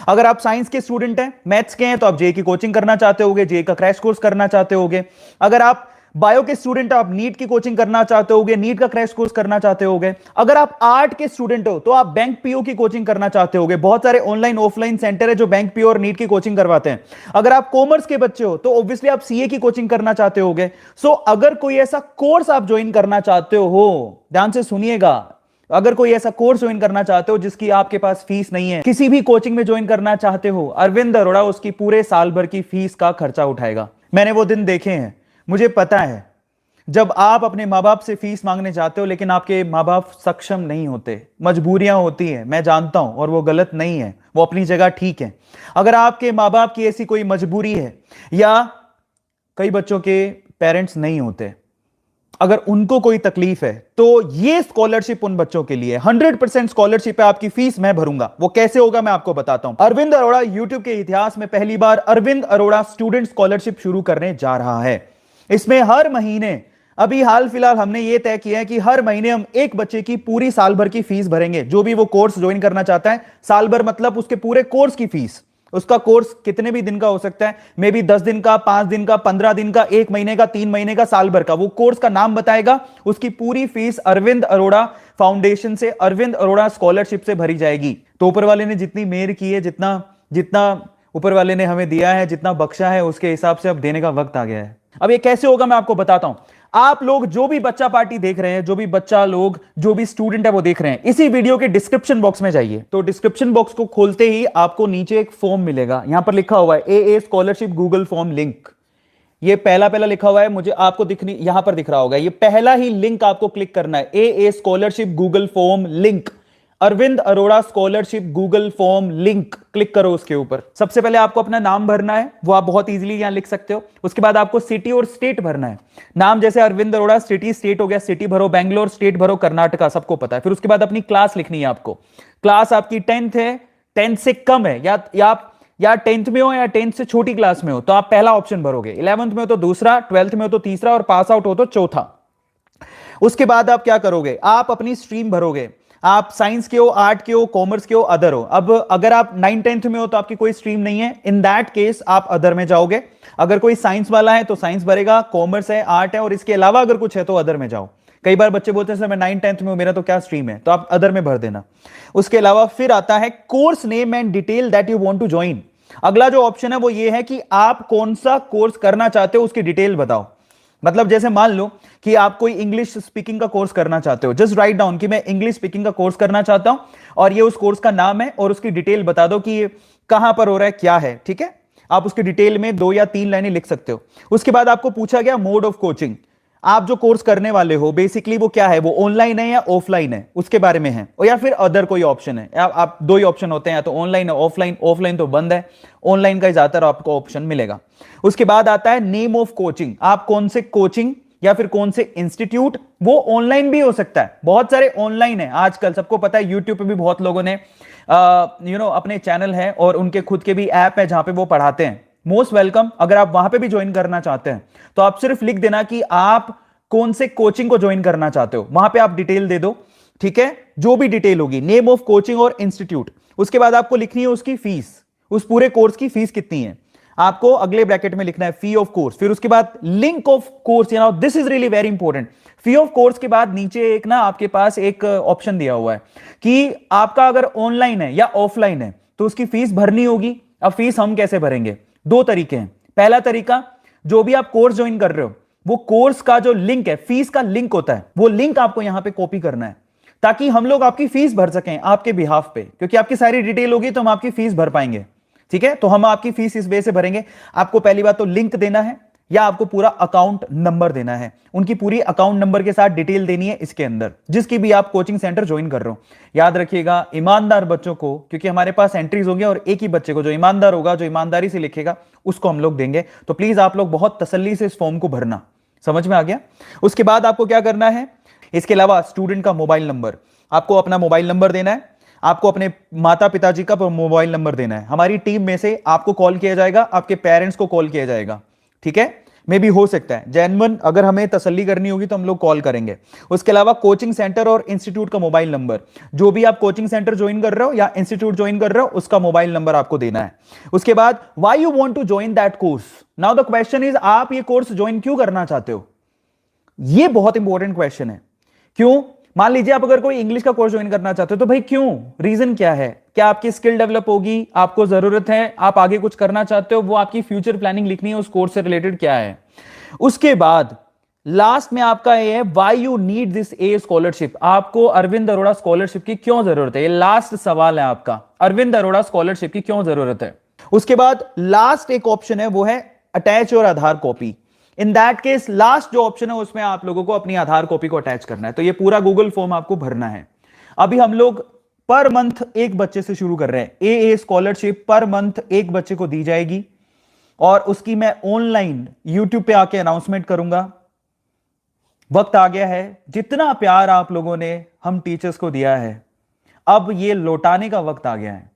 अगर आप साइंस के स्टूडेंट हैं, मैथ्स के हैं, तो आप जेई की कोचिंग करना चाहते होगे, जेई का क्रैश कोर्स करना चाहते होगे। अगर आप बायो के स्टूडेंट आप नीट की कोचिंग करना चाहते होगे, नीट का क्रैश कोर्स करना चाहते होगे। अगर आप आर्ट के स्टूडेंट हो तो आप बैंक पीओ की कोचिंग करना चाहते होगे। बहुत सारे ऑनलाइन ऑफलाइन सेंटर है जो बैंक पीओ और नीट की कोचिंग करवाते हैं। अगर आप कॉमर्स के बच्चे हो तो ऑब्वियसली आप सीए की कोचिंग करना चाहते होगे। सो अगर कोई ऐसा कोर्स आप ज्वाइन करना चाहते हो, ध्यान से सुनिएगा, अगर कोई ऐसा कोर्स ज्वाइन करना चाहते हो जिसकी आपके पास फीस नहीं है, किसी भी कोचिंग में ज्वाइन करना चाहते हो, अरविंद अरोड़ा उसकी पूरे साल भर की फीस का खर्चा उठाएगा। मैंने वो दिन देखे हैं, मुझे पता है जब आप अपने माँ बाप से फीस मांगने जाते हो लेकिन आपके माँ बाप सक्षम नहीं होते, मजबूरियां होती हैं, मैं जानता हूं, और वो गलत नहीं है, वो अपनी जगह ठीक है। अगर आपके माँ बाप की ऐसी कोई मजबूरी है, या कई बच्चों के पेरेंट्स नहीं होते, अगर उनको कोई तकलीफ है, तो ये स्कॉलरशिप उन बच्चों के लिए 100% स्कॉलरशिप है। आपकी फीस मैं भरूंगा। वो कैसे होगा मैं आपको बताता हूं। अरविंद अरोड़ा यूट्यूब के इतिहास में पहली बार अरविंद अरोड़ा स्टूडेंट स्कॉलरशिप शुरू करने जा रहा है। इसमें हर महीने, अभी हाल फिलहाल हमने यह तय किया है कि हर महीने हम एक बच्चे की पूरी साल भर की फीस भरेंगे। जो भी वो कोर्स ज्वाइन करना चाहता है, साल भर मतलब उसके पूरे कोर्स की फीस। उसका कोर्स कितने भी दिन का हो सकता है, मे बी 10 दिन का, 5 दिन का, 15 दिन का, 1 महीने का, 3 महीने का, साल भर का। वो कोर्स का नाम बताएगा, उसकी पूरी फीस अरविंद अरोड़ा फाउंडेशन से, अरविंद अरोड़ा स्कॉलरशिप से भरी जाएगी। तो ऊपर वाले ने जितनी मेहर की है, जितना जितना ऊपर वाले ने हमें दिया है, जितना बख्शा है, उसके हिसाब से अब देने का वक्त आ गया है। अब ये कैसे होगा मैं आपको बताता हूं। आप लोग जो भी बच्चा पार्टी देख रहे हैं, जो भी बच्चा लोग, जो भी स्टूडेंट है वो देख रहे हैं, इसी वीडियो के डिस्क्रिप्शन बॉक्स में जाइए। तो डिस्क्रिप्शन बॉक्स को खोलते ही आपको नीचे एक फॉर्म मिलेगा, यहां पर लिखा हुआ है a scholarship Google form link. ये पहला पहला लिखा हुआ है, मुझे आपको दिखनी, यहां पर दिख रहा होगा, ये पहला ही लिंक आपको क्लिक करना है, a scholarship Google form link, Arvind Arora scholarship Google form link. Click करो उसके ऊपर। सबसे पहले आपको अपना नाम भरना है, वो आप बहुत इजीली यहां लिख सकते हो। उसके बाद आपको सिटी और स्टेट भरना है। नाम जैसे अरविंद अरोड़ा, सिटी स्टेट हो गया, सिटी भरो बैंगलोर, स्टेट भरो कर्नाटका, सबको पता है। फिर उसके बाद अपनी क्लास लिखनी है आपको। क्लास आपकी 10th है, 10th से कम है, या 10th में हो या 10th से छोटी क्लास में हो तो आप पहला ऑप्शन भरोगे, 11th में हो तो दूसरा, 12th में हो तो तीसरा, और पास आउट हो तो चौथा। उसके बाद आप क्या करोगे, आप अपनी स्ट्रीम भरोगे। आप साइंस के हो, आर्ट के हो, कॉमर्स के हो, अदर हो। अब अगर आप 9th 10th में हो तो आपकी कोई स्ट्रीम नहीं है, इन दैट केस आप अदर में जाओगे। अगर कोई साइंस वाला है तो साइंस भरेगा, कॉमर्स है, आर्ट है, और इसके अलावा अगर कुछ है तो अदर में जाओ। कई बार बच्चे बोलते हैं सर मैं 9th 10th में हूं, मेरा तो क्या स्ट्रीम है, तो आप अदर में भर देना। उसके अलावा फिर आता है course name and detail that you want to join. अगला जो ऑप्शन है वो ये है कि आप कौन सा कोर्स करना चाहते हो, उसकी डिटेल बताओ। मतलब जैसे मान लो कि आप कोई इंग्लिश स्पीकिंग का कोर्स करना चाहते हो, जस्ट राइट डाउन कि मैं इंग्लिश स्पीकिंग का कोर्स करना चाहता हूं, और ये उस कोर्स का नाम है, और उसकी डिटेल बता दो कि ये कहां पर हो रहा है, क्या है। ठीक है, आप उसकी डिटेल में 2 या 3 लाइनें लिख सकते हो। उसके बाद आपको पूछा गया मोड ऑफ कोचिंग। आप जो कोर्स करने वाले हो बेसिकली वो क्या है, वो ऑनलाइन है या ऑफलाइन है, उसके बारे में है, और या फिर अदर कोई ऑप्शन है। आप 2 ही ऑप्शन होते हैं, या तो ऑनलाइन है ऑफलाइन। ऑफलाइन तो बंद है, ऑनलाइन का ज्यादातर आपको ऑप्शन मिलेगा। उसके बाद आता है नेम ऑफ कोचिंग। आप कौन से कोचिंग या फिर कौन से इंस्टीट्यूट, वो ऑनलाइन भी हो सकता है, बहुत सारे ऑनलाइन है आजकल, सबको पता है। यूट्यूब पे भी बहुत लोगों ने अपने चैनल है और उनके खुद के भी ऐप है जहां पे वो पढ़ाते हैं। Most welcome. अगर आप वहां पे भी ज्वाइन करना चाहते हैं तो आप सिर्फ लिख देना कि आप कौन से कोचिंग को ज्वाइन करना चाहते हो, वहां पे आप डिटेल दे दो। ठीक है, जो भी डिटेल होगी, नेम ऑफ कोचिंग और इंस्टीट्यूट। उसके बाद आपको लिखनी है उसकी फीस, उस पूरे कोर्स की फीस कितनी है, आपको अगले ब्रैकेट में लिखना है फी ऑफ कोर्स। फिर उसके बाद link of course, you know this is really very important. Fee of course के बाद नीचे एक ना आपके पास एक ऑप्शन दिया हुआ है कि आपका अगर ऑनलाइन है या ऑफलाइन है तो उसकी फीस भरनी होगी। अब फीस हम कैसे भरेंगे, 2 तरीके हैं। पहला तरीका, जो भी आप कोर्स ज्वाइन कर रहे हो वो कोर्स का जो लिंक है, फीस का लिंक होता है, वो लिंक आपको यहां पे कॉपी करना है ताकि हम लोग आपकी फीस भर सकें आपके बिहाफ पे, क्योंकि आपकी सारी डिटेल होगी तो हम आपकी फीस भर पाएंगे। ठीक है, तो हम आपकी फीस इस वे से भरेंगे। आपको पहली बात तो लिंक देना है, या आपको पूरा अकाउंट नंबर देना है। उनकी पूरी अकाउंट नंबर के साथ डिटेल देनी है इसके अंदर, जिसकी भी आप कोचिंग सेंटर ज्वाइन कर रहे हो। याद रखिएगा, ईमानदार बच्चों को, क्योंकि हमारे पास एंट्रीज होंगे और एक ही बच्चे को जो ईमानदार होगा, जो ईमानदारी से लिखेगा, उसको हम लोग देंगे। तो प्लीज आप लोग बहुत तसल्ली से इस फॉर्म को भरना। समझ में आ गया? उसके बाद आपको क्या करना है, इसके अलावा स्टूडेंट का मोबाइल नंबर, आपको अपना मोबाइल नंबर देना है, आपको अपने माता पिताजी का मोबाइल नंबर देना है। हमारी टीम में से आपको कॉल किया जाएगा, आपके पेरेंट्स को कॉल किया जाएगा। ठीक है, मे भी हो सकता है जेन्युइन, अगर हमें तसल्ली करनी होगी तो हम लोग कॉल करेंगे। उसके अलावा कोचिंग सेंटर और इंस्टीट्यूट का मोबाइल नंबर, जो भी आप कोचिंग सेंटर ज्वाइन कर रहे हो या इंस्टीट्यूट ज्वाइन कर रहे हो उसका मोबाइल नंबर आपको देना है। उसके बाद why you want to join that course. Now the question is, आप ये कोर्स ज्वाइन क्यों करना चाहते हो। ये बहुत इंपॉर्टेंट क्वेश्चन है। क्यों? मान लीजिए आप अगर कोई इंग्लिश का कोर्स ज्वाइन करना चाहते हो तो भाई क्यों, रीजन क्या है, क्या आपकी स्किल डेवलप होगी, आपको जरूरत है, आप आगे कुछ करना चाहते हो, वो आपकी फ्यूचर प्लानिंग लिखनी है, उस कोर्स से रिलेटेड क्या है। उसके बाद लास्ट में आपका ये है, why you need this A scholarship, आपको अरविंद अरोड़ा स्कॉलरशिप की क्यों जरूरत है। ये लास्ट सवाल है आपका, अरविंद अरोड़ा स्कॉलरशिप की क्यों जरूरत है। उसके बाद लास्ट एक ऑप्शन है वो है अटैच और Aadhaar copy. In that case last जो ऑप्शन है उसमें आप लोगों को अपनी आधार कॉपी को अटैच करना है। तो ये पूरा गूगल फॉर्म आपको भरना है। अभी हम लोग पर मंथ एक बच्चे से शुरू कर रहे हैं। ए स्कॉलरशिप पर मंथ एक बच्चे को दी जाएगी और उसकी मैं ऑनलाइन यूट्यूब पे आके अनाउंसमेंट करूंगा। वक्त आ गया है, जितना प्यार आप लोगों ने हम टीचर्स को दिया है अब ये लौटाने का वक्त आ गया है।